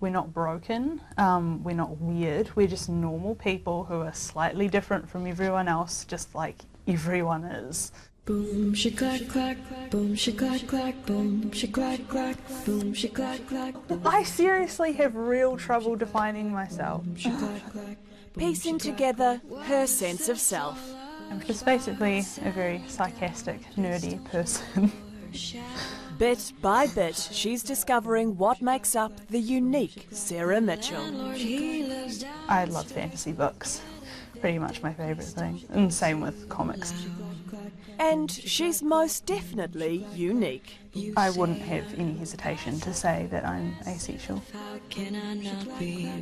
We're not broken, we're not weird, we're just normal people who are slightly different from everyone else, just like everyone is. Boom, she clack clack, boom, she clack clack, boom, she clack clack, boom, she clack clack. I seriously have real trouble defining myself. Piecing together her sense of self. I'm just basically a very sarcastic, nerdy person. Bit by bit, she's discovering what makes up the unique Sarah Mitchell. I love fantasy books, pretty much my favourite thing, and same with comics. And she's most definitely unique. I wouldn't have any hesitation to say that I'm asexual.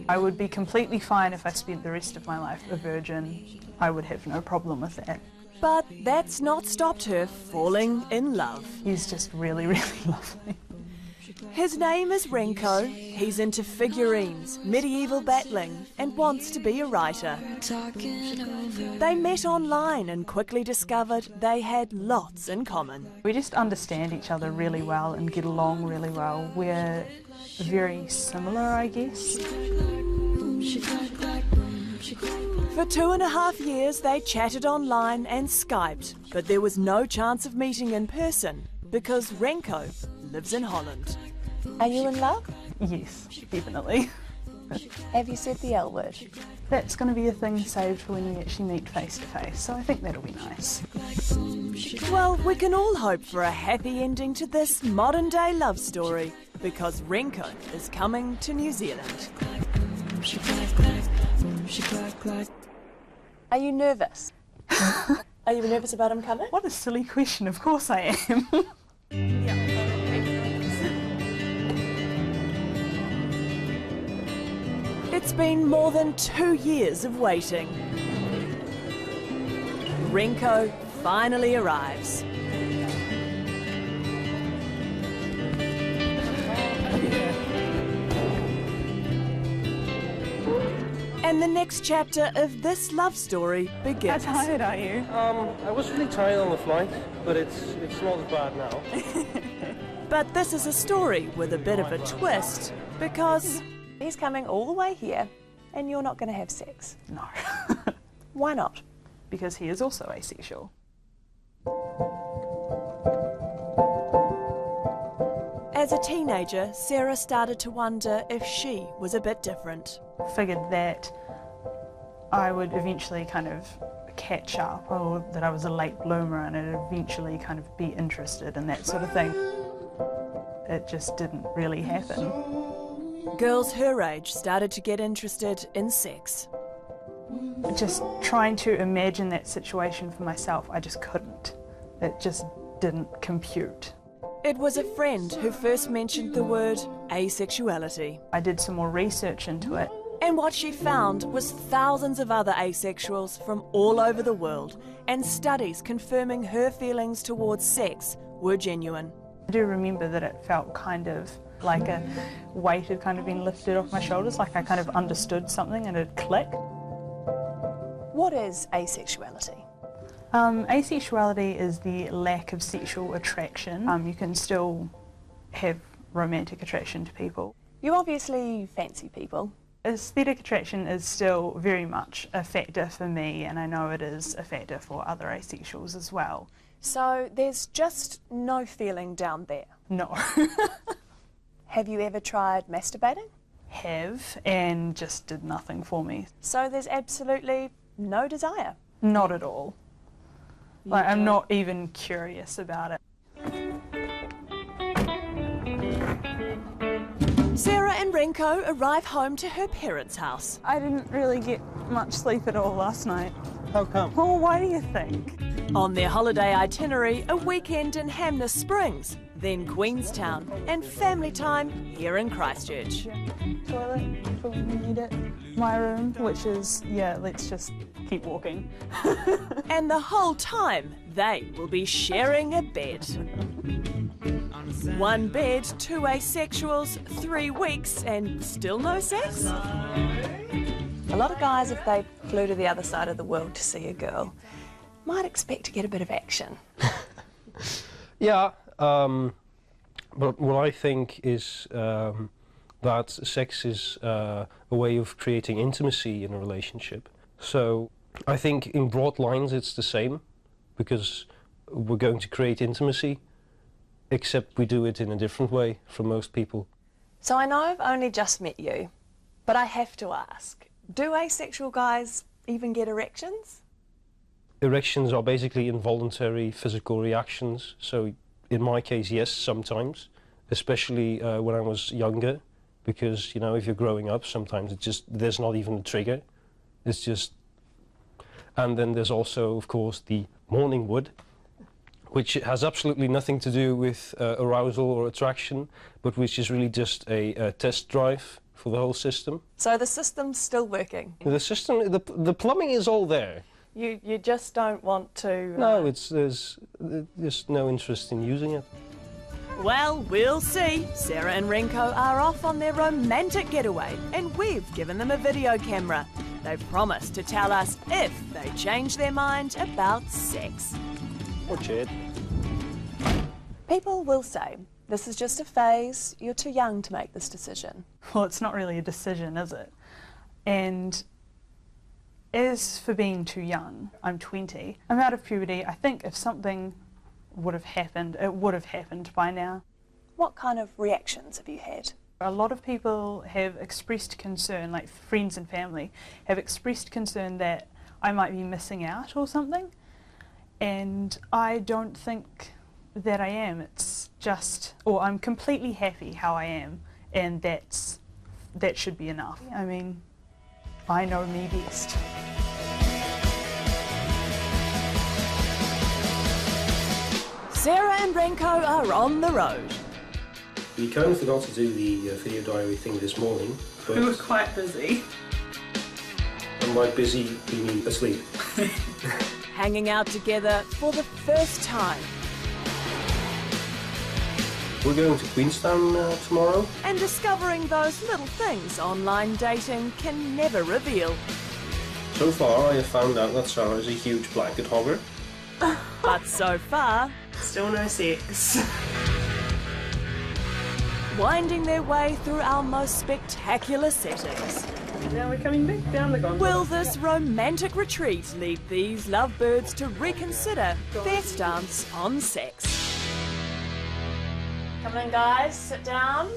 I would be completely fine if I spent the rest of my life a virgin. I would have no problem with that. But that's not stopped her falling in love. He's just really, really lovely. His name is Renco. He's into figurines, medieval battling, and wants to be a writer. They met online and quickly discovered they had lots in common. We just understand each other really well and get along really well. We're very similar, I guess. For 2.5 years they chatted online and Skyped, but there was no chance of meeting in person because Renco lives in Holland. Are you in love? Yes, definitely. Have you said the L word? That's going to be a thing saved for when we actually meet face to face, so I think that'll be nice. Well, we can all hope for a happy ending to this modern day love story because Renco is coming to New Zealand. Are you nervous? Are you nervous about him coming? What a silly question, of course I am. It's been more than 2 years of waiting. Renco finally arrives. And the next chapter of this love story begins. How tired are you? I was really tired on the flight, but it's not as bad now. But this is a story with a bit of a twist because He's coming all the way here and you're not going to have sex. No. Why not? Because he is also asexual. as a teenager, Sarah started to wonder if she was a bit different. Figured that I would eventually kind of catch up, or that I was a late bloomer and I'd eventually kind of be interested in that sort of thing. It just didn't really happen. Girls her age started to get interested in sex. Just trying to imagine that situation for myself, I just couldn't. It just didn't compute. It was a friend who first mentioned the word asexuality. I did some more research into it. And what she found was thousands of other asexuals from all over the world, and studies confirming her feelings towards sex were genuine. I do remember that it felt kind of like a weight had kind of been lifted off my shoulders, like I kind of understood something and it clicked. What is asexuality? Asexuality is the lack of sexual attraction. You can still have romantic attraction to people. You obviously fancy people. Aesthetic attraction is still very much a factor for me, and I know it is a factor for other asexuals as well. So there's just no feeling down there? No. Have you ever tried masturbating? Have, and just did nothing for me. So there's absolutely no desire? Not at all. Like, I'm not even curious about it. Sarah and Renco arrive home to her parents' house. I didn't really get much sleep at all last night. How come? Well, why do you think? On their holiday itinerary, a weekend in Hamner Springs, then Queenstown, and family time here in Christchurch. Toilet, before we need it. My room, which is, yeah, let's just keep walking. And the whole time, they will be sharing a bed. 1 bed, 2 asexuals, 3 weeks, and still no sex? A lot of guys, if they flew to the other side of the world to see a girl, might expect to get a bit of action. Yeah, but what I think is that sex is a way of creating intimacy in a relationship. So I think in broad lines it's the same, because we're going to create intimacy, except we do it in a different way from most people. So I know I've only just met you, but I have to ask, do asexual guys even get erections? Erections are basically involuntary physical reactions, so in my case, yes, sometimes, especially when I was younger, because, you know, if you're growing up, sometimes there's not even a trigger, it's just... And then there's also, of course, the morning wood, which has absolutely nothing to do with arousal or attraction, but which is really just a test drive for the whole system. So the system's still working? The system, the plumbing is all there. You just don't want to... No, there's no interest in using it. Well, we'll see. Sarah and Renco are off on their romantic getaway, and we've given them a video camera. They've promised to tell us if they change their mind about sex. Watch it. People will say, this is just a phase, you're too young to make this decision. Well, it's not really a decision, is it? And as for being too young, I'm 20. I'm out of puberty. I think if something would have happened, it would have happened by now. What kind of reactions have you had? A lot of people have expressed concern, like friends and family, have expressed concern that I might be missing out or something. And I don't think that I am. It's just, or I'm completely happy how I am, and that should be enough. I mean, I know me best. Sarah and Renco are on the road. We kind of forgot to do the video diary thing this morning, but... We were quite busy. And by busy, we mean asleep. Hanging out together for the first time. We're going to Queenstown tomorrow. And discovering those little things online dating can never reveal. So far, I have found out that Sarah is a huge blanket hogger. But so far, Still no sex. winding their way through our most spectacular settings. Now we're coming back down the gondola. Will this romantic retreat lead these lovebirds to reconsider their stance on sex? Come in, guys, sit down.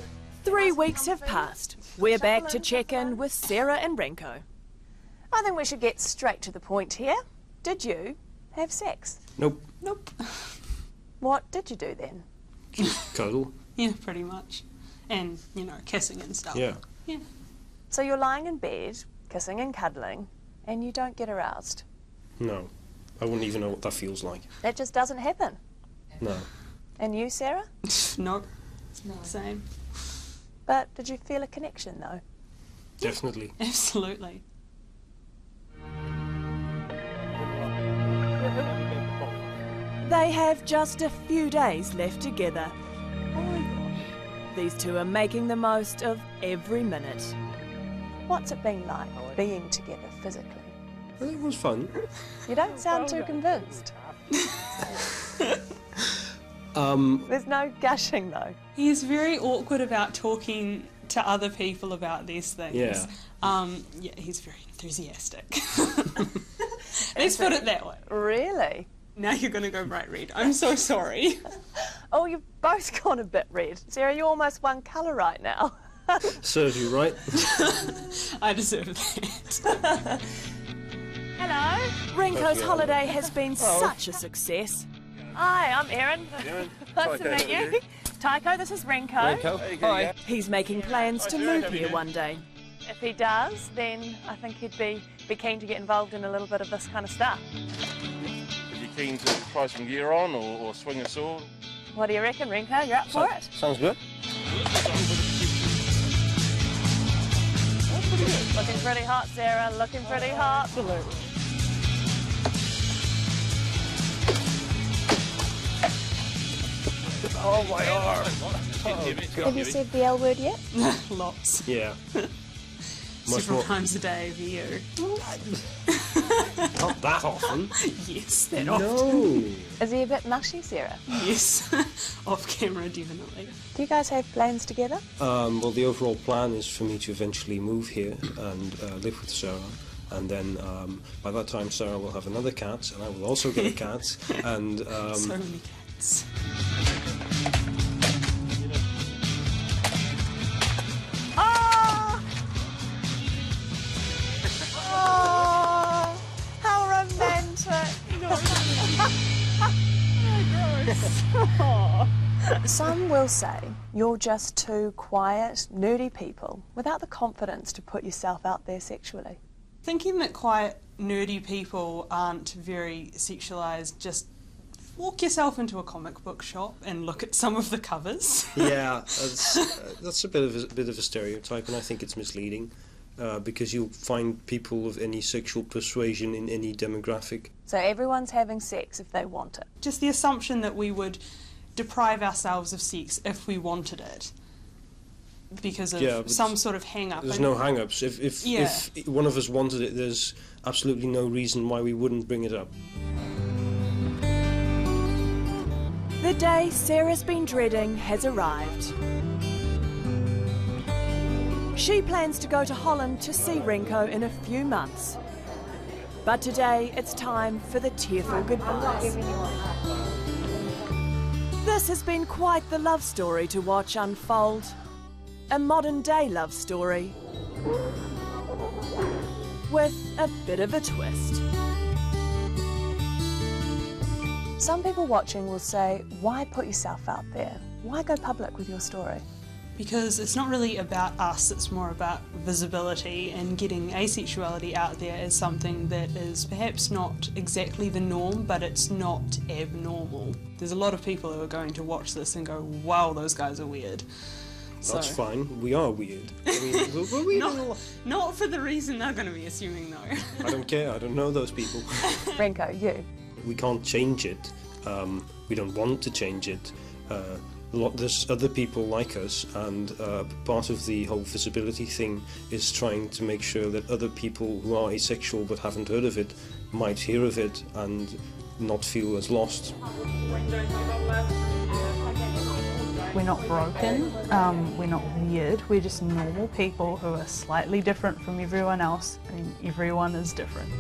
3 weeks have passed. We're back to check in with Sarah and Renco. I think we should get straight to the point here. Did you have sex? Nope. Nope. What did you do then? Cuddle. Yeah, pretty much. And, you know, kissing and stuff. Yeah. Yeah. So you're lying in bed, kissing and cuddling, and you don't get aroused. No. I wouldn't even know what that feels like. That just doesn't happen. No. And you, Sarah? Nope. It's not the same. But did you feel a connection, though? Definitely. Absolutely. They have just a few days left together. Oh my gosh. These two are making the most of every minute. What's it been like being together physically? Well, it was fun. You don't sound too convinced. There's no gushing, though. He's very awkward about talking to other people about these things. Yeah. Yeah, he's very enthusiastic. Let's put it that way. Really? Now you're going to go bright red. I'm so sorry. Oh, you've both gone a bit red. Sarah, you're almost one colour right now. Serves you right. I deserve that. Hello. Renco's holiday has been such a success. Hi, I'm Erin. Nice to meet you. Tycho, this is Renco. Renco. Hi. He's making plans to move here one day. If he does, then I think he'd be keen to get involved in a little bit of this kind of stuff. Are you keen to try some gear on or swing a sword? What do you reckon, Renco? You're up for it? Sounds good. Looking pretty hot, Sarah. Looking pretty hot. Absolutely. Oh, my arm. Have you said the L word yet? Lots. Yeah. several times a day of you. Not that often. Yes, that often. No. Is he a bit mushy, Sarah? Yes, off camera, definitely. Do you guys have plans together? Well, the overall plan is for me to eventually move here and live with Sarah. And then by that time, Sarah will have another cat, and I will also get a cat. And So many cats. Oh, how romantic! Some will say you're just two quiet, nerdy people without the confidence to put yourself out there sexually. Thinking that quiet, nerdy people aren't very sexualised, just walk yourself into a comic book shop and look at some of the covers. yeah, that's a bit of a stereotype, and I think it's misleading. Because you'll find people of any sexual persuasion in any demographic. So everyone's having sex if they want it. Just the assumption that we would deprive ourselves of sex if we wanted it because of some sort of hang-up. There's no hang-ups. If one of us wanted it, there's absolutely no reason why we wouldn't bring it up. The day Sarah's been dreading has arrived. She plans to go to Holland to see Renco in a few months. But today it's time for the tearful goodbyes. This has been quite the love story to watch unfold. A modern-day love story with a bit of a twist. Some people watching will say, why put yourself out there? Why go public with your story? Because it's not really about us, it's more about visibility and getting asexuality out there as something that is perhaps not exactly the norm, but it's not abnormal. There's a lot of people who are going to watch this and go, wow, those guys are weird. That's fine, we are weird. I mean, not for the reason they're going to be assuming though. I don't care, I don't know those people. Renco, you? We can't change it, we don't want to change it. There's other people like us, and part of the whole visibility thing is trying to make sure that other people who are asexual but haven't heard of it might hear of it and not feel as lost. We're not broken, we're not weird, we're just normal people who are slightly different from everyone else, and everyone is different.